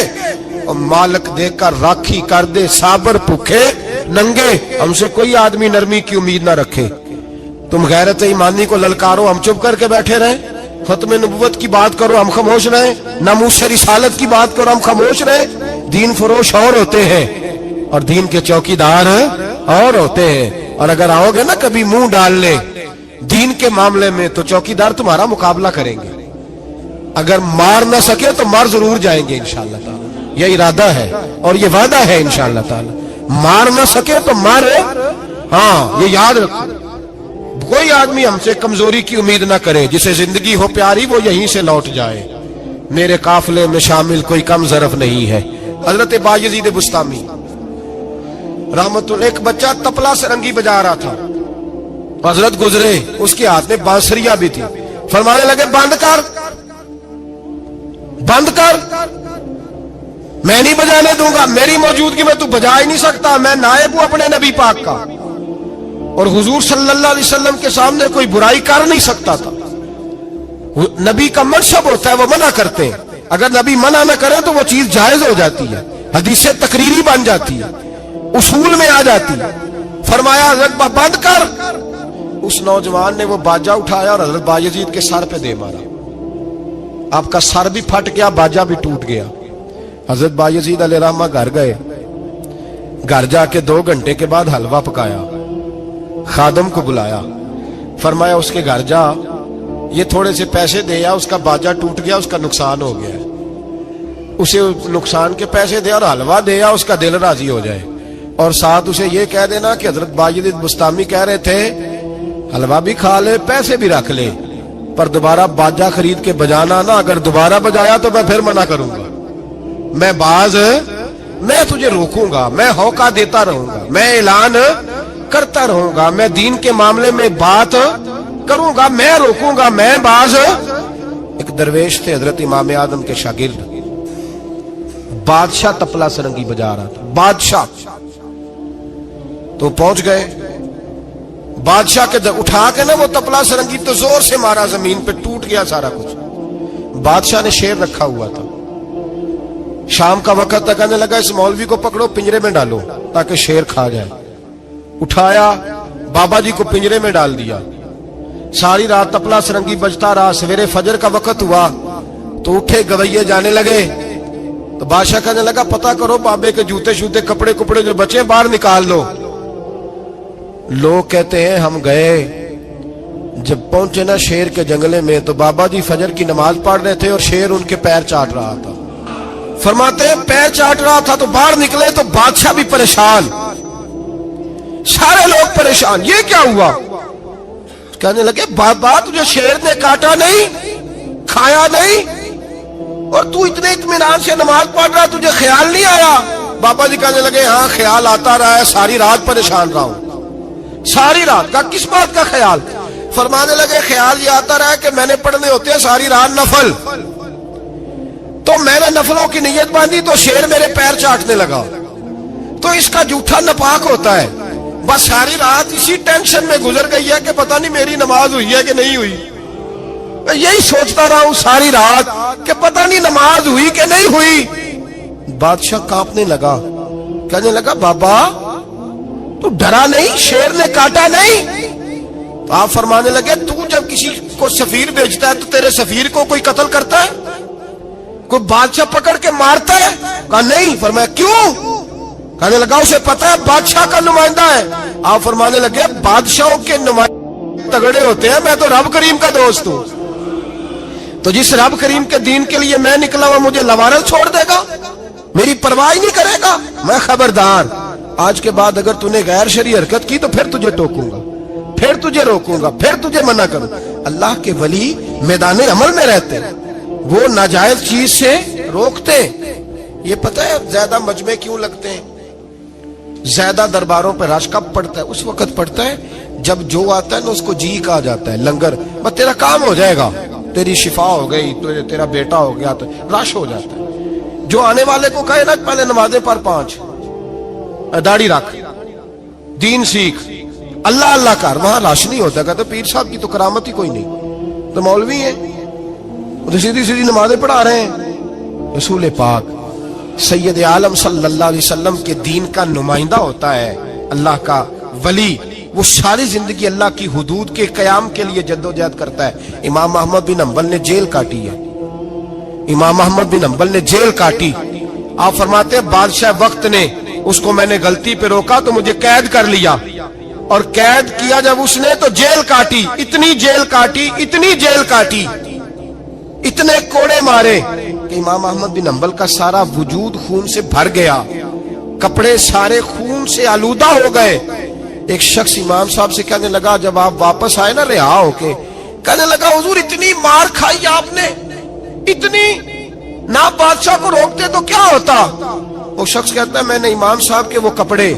اور مالک دے کر راکھی کر دے صابر بھوکے ننگے۔ ہم سے کوئی آدمی نرمی کی امید نہ رکھے، تم غیرت ایمانی کو للکارو، ہم چپ کر کے بیٹھے رہیں؟ ختم نبوت کی بات کرو ہم خاموش رہیں, ناموس رسالت کی بات کرو ہم خاموش رہیں. دین فروش اور ہوتے ہیں اور دین کے چوکیدار اور ہوتے ہیں. اور اگر آؤ گے نا کبھی منہ ڈال لے دین کے معاملے میں تو چوکیدار تمہارا مقابلہ کریں گے. اگر مار نہ سکے تو مار ضرور جائیں گے انشاءاللہ تعالی. یہ ارادہ ہے اور یہ وعدہ ہے انشاءاللہ تعالی. مار نہ سکے تو مار, ہاں یہ یاد رکھو. کوئی آدمی ہم سے کمزوری کی امید نہ کرے, جسے زندگی ہو پیاری وہ یہیں سے لوٹ جائے. میرے قافلے میں شامل کوئی کم ظرف نہیں ہے. حضرت بایزید بستامی رحمت اللہ, ایک بچہ تپلا سرنگی بجا رہا تھا, حضرت گزرے, اس کے ہاتھ میں بانسریاں بھی تھی. فرمانے لگے بند کر بند کر, میں نہیں بجانے دوں گا, میری موجودگی میں تو بجا ہی نہیں سکتا, میں نائب ہوں اپنے نبی پاک کا, اور حضور صلی اللہ علیہ وسلم کے سامنے کوئی برائی کر نہیں سکتا تھا. نبی کا منصب ہوتا ہے وہ منع کرتے ہیں, اگر نبی منع نہ کرے تو وہ چیز جائز ہو جاتی ہے, حدیث تقریری بن جاتی ہے, اصول میں آ جاتی ہے. فرمایا حضرت بند کر. اس نوجوان نے وہ باجا اٹھایا اور حضرت بایزید کے سر پہ دے مارا. آپ کا سر بھی پھٹ گیا, باجا بھی ٹوٹ گیا. حضرت بایزید علیہ الرحمہ گھر گئے. گھر جا کے 2 گھنٹے کے بعد حلوہ پکایا, خادم کو بلایا, فرمایا اس کے گھر جا, یہ تھوڑے سے پیسے دے آ, اس کا باجا ٹوٹ گیا, اس کا نقصان ہو گیا ہے, اسے نقصان کے پیسے دے اور حلوہ دے آ, اس کا دل راضی ہو جائے. اور ساتھ اسے یہ کہہ دینا کہ حضرت بایزید بستامی کہہ رہے تھے حلوہ بھی کھا لے پیسے بھی رکھ لے, پر دوبارہ باجا خرید کے بجانا نا, اگر دوبارہ بجایا تو میں پھر منع کروں گا. میں تجھے روکوں گا, میں ہوکا دیتا رہوں گا, میں اعلان کرتا رہوں گا, میں دین کے معاملے میں بات کروں گا, میں روکوں گا, میں باز. ایک درویش تھے حضرت امام اعظم کے شاگرد, بادشاہ تپلا سرنگی بجا رہا تھا, بادشاہ. تو پہنچ گئے, بادشاہ کے اٹھا کے نا وہ تپلا سرنگی تو زور سے مارا, زمین پہ ٹوٹ گیا سارا کچھ. بادشاہ نے شیر رکھا ہوا تھا, شام کا وقت تک کہنے لگا اس مولوی کو پکڑو پنجرے میں ڈالو تاکہ شیر کھا جائے. اٹھایا, بابا جی کو پنجرے میں ڈال دیا. ساری رات تپلا سرنگی بجتا رہا. سویرے فجر کا وقت ہوا تو اٹھے گویے جانے لگے. تو بادشاہ کہنے لگا پتہ کرو بابے کے جوتے شوتے کپڑے جو بچے باہر نکال لو. لوگ کہتے ہیں ہم گئے, جب پہنچے نا شیر کے جنگلے میں تو بابا جی فجر کی نماز پڑھ رہے تھے اور شیر ان کے پیر چاٹ رہا تھا. فرماتے ہیں پیر چاٹ رہا تھا تو باہر نکلے تو بادشاہ بھی پریشان, سارے لوگ پریشان, یہ کیا ہوا؟ کہنے لگے بابا تجھے شیر نے کاٹا نہیں, کھایا نہیں, اور تو اتنے اطمینان سے نماز پڑھ رہا, تجھے خیال نہیں آیا؟ بابا جی کہنے لگے ہاں خیال آتا رہا ہے, ساری رات پریشان رہا ہوں. ساری رات کا کس بات کا خیال؟ فرمانے لگے خیال یہ آتا رہا کہ میں نے پڑھنے ہوتے ہیں ساری رات نفل, تو میں نے نفلوں کی نیت باندھی تو شیر میرے پیر چاٹنے لگا, تو اس کا جھوٹا ناپاک ہوتا ہے. بس ساری رات اسی ٹینشن میں گزر گئی ہے کہ پتہ نہیں میری نماز ہوئی ہے کہ نہیں ہوئی. میں یہی سوچتا رہا ہوں ساری رات کہ پتہ نہیں نماز ہوئی کہ نہیں ہوئی. بادشاہ کانپنے لگا, کہنے لگا بابا تو ڈرا نہیں, شیر نے کاٹا نہیں؟ تو آپ فرمانے لگے تو جب کسی کو سفیر بھیجتا ہے تو تیرے سفیر کو کوئی قتل کرتا ہے, کوئی بادشاہ پکڑ کے مارتا ہے؟ کہا نہیں. فرمایا کیوں؟ کہنے لگا اسے پتا ہے بادشاہ کا نمائندہ ہے. آپ فرمانے لگے بادشاہوں کے نمائندے تگڑے ہوتے ہیں, میں تو رب کریم کا دوست ہوں, تو جس رب کریم کے دین کے لیے میں نکلا ہوا مجھے لوارس چھوڑ دے گا, میری پرواہ نہیں کرے گا؟ میں خبردار, آج کے بعد اگر تو نے غیر شرعی حرکت کی تو پھر تجھے ٹوکوں گا, پھر تجھے روکوں گا, پھر تجھے منع کروں. اللہ کے ولی میدان عمل میں رہتے ہیں, وہ ناجائز چیز سے روکتے. یہ پتہ ہے زیادہ مجمع کیوں لگتے ہیں, زیادہ درباروں پہ رش کب پڑتا ہے؟ اس وقت پڑتا ہے جب جو آتا ہے نا اس کو جی کہا جاتا ہے, لنگر, بس تیرا کام ہو جائے گا, تیری شفا ہو گئی, تیرا بیٹا ہو گیا, تو رش ہو جاتا ہے. جو آنے والے کو کہے نا پہلے نمازیں پر 5, داڑھی رکھ, دین سیکھ, اللہ اللہ کر, وہاں رش نہیں ہوتا. کہتے پیر صاحب کی تو کرامت ہی کوئی نہیں, تو مولوی ہیں, تو سیدھی سیدھی نمازیں پڑھا رہے ہیں. رسول پاک سید عالم صلی اللہ علیہ وسلم کے دین کا نمائندہ ہوتا ہے اللہ کا ولی, وہ ساری زندگی اللہ کی حدود کے قیام کے لیے جدوجہد کرتا ہے۔ امام احمد بن حنبل نے جیل کاٹی ہے، امام احمد بن حنبل نے جیل کاٹی۔ آپ فرماتے ہیں بادشاہ وقت نے اس کو، میں نے غلطی پہ روکا تو مجھے قید کر لیا، اور قید کیا جب اس نے تو جیل کاٹی، اتنی جیل کاٹی، اتنی جیل کاٹی، اتنے کوڑے مارے کہ امام احمد بن حنبل کا سارا وجود خون سے بھر گیا، کپڑے سارے خون سے آلودہ ہو گئے۔ ایک شخص امام صاحب سے کہنے لگا جب آپ واپس آئے نا رہا ہو کے، کہنے لگا حضور اتنی مار کھائی آپ نے، اتنی، نہ بادشاہ کو روکتے تو کیا ہوتا؟ وہ شخص کہتا ہے میں نے امام صاحب کے وہ کپڑے،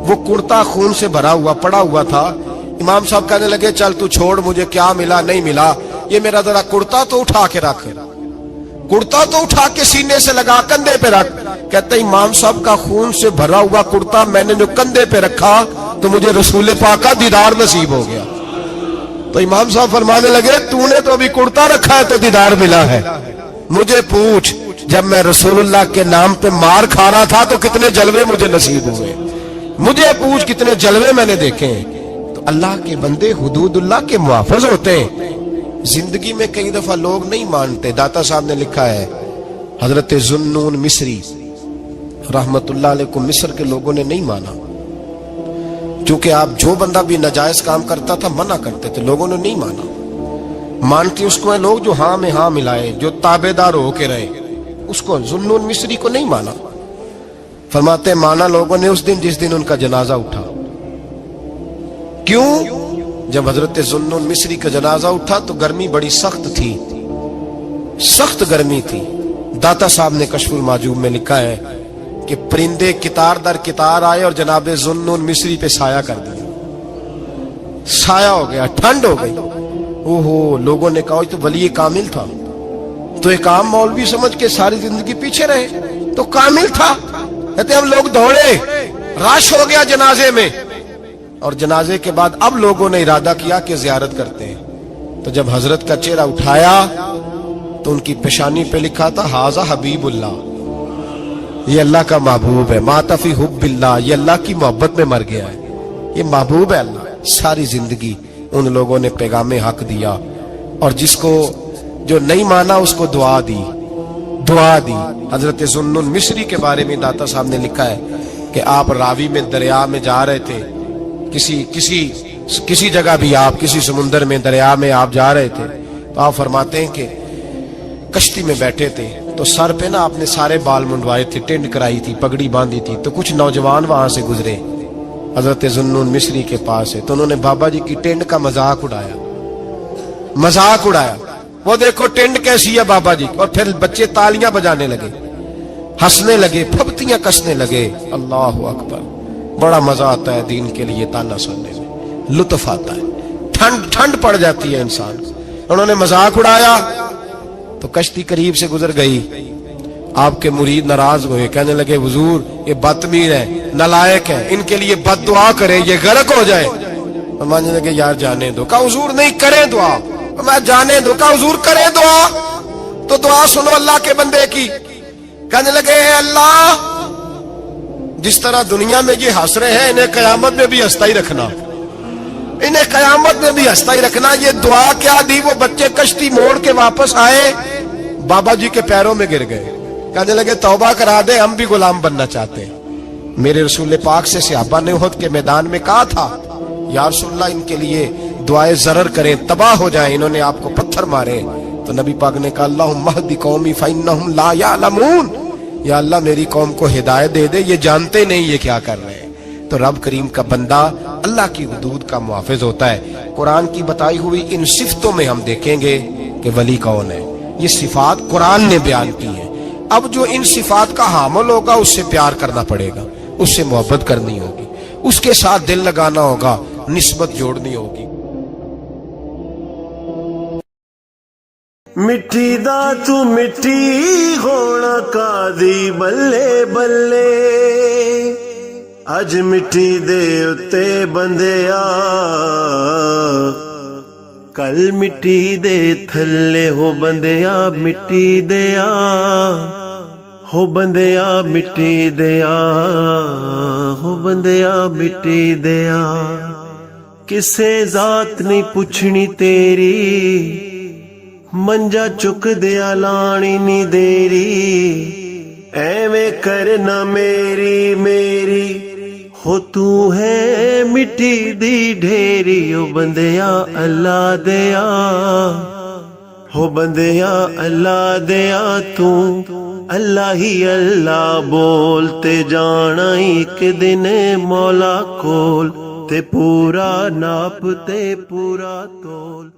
وہ کرتا خون سے بھرا ہوا پڑا ہوا تھا۔ امام صاحب کہنے لگے چل تو چھوڑ، مجھے کیا ملا نہیں ملا، یہ میرا ذرا کرتا تو اٹھا کے رکھ، کرتا تو اٹھا کے سینے سے لگا کندھے پہ رکھ۔ کہتے امام صاحب کا خون سے بھرا ہوا کرتا میں نے جو کندھے پہ رکھا تو مجھے رسول پاک کا دیدار نصیب ہو گیا۔ تو امام صاحب فرمانے لگے تو نے تو ابھی کرتا رکھا ہے تو دیدار ملا ہے، مجھے پوچھ جب میں رسول اللہ کے نام پہ مار کھا رہا تھا تو کتنے جلوے مجھے نصیب ہوئے، مجھے پوچھ کتنے جلوے میں نے دیکھے ہیں۔ تو اللہ کے بندے حدود اللہ کے محافظ ہوتے ہیں۔ زندگی میں کئی دفعہ لوگ نہیں مانتے۔ داتا صاحب نے لکھا ہے حضرت ذوالنون مصری رحمت اللہ علیہ کو مصر کے لوگوں نے نہیں مانا، چونکہ آپ جو بندہ بھی ناجائز کام کرتا تھا منع کرتے تھے، لوگوں نے نہیں مانا۔ مانتے اس کو ہیں لوگ جو ہاں میں ہاں ملائے، جو تابع دار ہو کے رہے، اس کو ذوالنون مصری کو نہیں مانا۔ فرماتے مانا لوگوں نے اس دن جس دن ان کا جنازہ اٹھا۔ کیوں؟ جب حضرت ذوالنون مصری کا جنازہ اٹھا تو گرمی بڑی سخت تھی، سخت گرمی تھی۔ داتا صاحب نے کشف المعجوب میں لکھا ہے کہ پرندے کتار در کتار آئے اور جناب ذوالنون مصری پہ سایہ کر دیا، سایہ ہو گیا، ٹھنڈ ہو گئی۔ اوہو، لوگوں نے کہا تو ولی کامل تھا، تو ایک عام مولوی سمجھ کے ساری زندگی پیچھے رہے، تو کامل تھا۔ کہتے ہم لوگ دوڑے، رش ہو گیا جنازے میں، اور جنازے کے بعد اب لوگوں نے ارادہ کیا کہ زیارت کرتے ہیں۔ تو جب حضرت کا چہرہ اٹھایا تو ان کی پیشانی پہ لکھا تھا ھذا حبیب اللہ، یہ اللہ کا محبوب ہے، مات فی حب اللہ، یہ اللہ کی محبت میں مر گیا ہے، یہ محبوب ہے اللہ۔ ساری زندگی ان لوگوں نے پیغام حق دیا، اور جس کو جو نہیں مانا اس کو دعا دی، دعا دی۔ حضرت ذوالنون مصری کے بارے میں داتا صاحب نے لکھا ہے کہ آپ راوی میں دریا میں جا رہے تھے، کسی جگہ بھی آپ کسی سمندر میں دریا میں آپ جا رہے تھے، تو آپ فرماتے ہیں کہ کشتی میں بیٹھے تھے تو سر پہ نا آپ نے سارے بال منڈوائے تھے، ٹینڈ کرائی تھی، پگڑی باندھی تھی، تو کچھ نوجوان وہاں سے گزرے حضرت ذوالنون مصری کے پاس ہے، تو انہوں نے بابا جی کی ٹینڈ کا مذاق اڑایا، مذاق اڑایا، وہ دیکھو ٹینڈ کیسی ہے بابا جی، اور پھر بچے تالیاں بجانے لگے، ہنسنے لگے، پھپتیاں کسنے لگے۔ اللہ اکبر، بڑا مزہ آتا ہے دین کے لیے تانا سننے میں، لطف آتا ہے، ٹھنڈ پڑ جاتی ہے انسان۔ انہوں نے مذاق اڑایا تو کشتی قریب سے گزر گئی، آپ کے مرید ناراض ہوئے، کہنے لگے حضور یہ بدتمیز ہے، نالائق ہے، ان کے لیے بد دعا کرے یہ غرق ہو جائے۔ ماننے لگے یار جانے دو، کہا حضور نہیں کریں دعا، میں جانے دو، کہا حضور کریں دعا، تو دعا سنو اللہ کے بندے کی۔ کہنے لگے اے اللہ جس طرح دنیا میں یہ ہنس رہے ہیں انہیں قیامت میں بھی ہنستا ہی رکھنا، انہیں قیامت میں بھی ہنستا ہی رکھنا۔ یہ دعا کیا دی؟ وہ بچے کشتی موڑ کے واپس آئے، بابا جی کے پیروں میں گر گئے، کہنے لگے توبہ کرا دے، ہم بھی غلام بننا چاہتے ہیں۔ میرے رسول پاک سے صحابہ نے احد کے میدان میں کہا تھا یا رسول اللہ ان کے لیے دعائے ضرر کریں، تباہ ہو جائیں، انہوں نے آپ کو پتھر مارے، تو نبی پاک نے کہا اللہم اہد قومی فانہم لا یعلمون، یا اللہ میری قوم کو ہدایت دے دے، یہ جانتے نہیں یہ کیا کر رہے ہیں۔ تو رب کریم کا بندہ اللہ کی حدود کا محافظ ہوتا ہے۔ قرآن کی بتائی ہوئی ان صفتوں میں ہم دیکھیں گے کہ ولی کون ہے، یہ صفات قرآن نے بیان کی ہیں۔ اب جو ان صفات کا حامل ہوگا اس سے پیار کرنا پڑے گا، اس سے محبت کرنی ہوگی، اس کے ساتھ دل لگانا ہوگا، نسبت جوڑنی ہوگی۔ مٹی دا تو مٹی ہونا قاضی بلے بلے، اج مٹی دے اتے بندیا، کل مٹی دے تھلے ہو بندیا، مٹی دیا ہو بندیا، مٹی دیا ہو بندیا، مٹی دیا۔ ਕਿਸੇ ਜ਼ਾਤ ਨਹੀਂ ਪੁੱਛਣੀ ਤੇਰੀ, ਮੰਜਾ ਚੁੱਕਦਿਆਂ ਲਾਣੀ ਨੀ ਦੇਰੀ। ਐਵੇਂ ਕਰਨਾ ਮੇਰੀ ਮੇਰੀ, ਹੋ ਤੂੰ ਹੈ ਮਿੱਟੀ ਦੀ ਢੇਰੀ। ਓ ਬੰਦਿਆ ਅੱਲਾ ਦਿਆ, ਹੋ ਬੰਦਿਆ ਅੱਲਾ ਦਿਆ, ਤੂੰ ਅੱਲਾ ਹੀ ਅੱਲਾ ਬੋਲ ਤੇ ਜਾਣਾ ਇੱਕ ਦਿਨ ਮੌਲਾ ਕੋਲ, ਤੇ ਪੂਰਾ ਨਾਪ ਤੇ ਪੂਰਾ ਤੋਲ।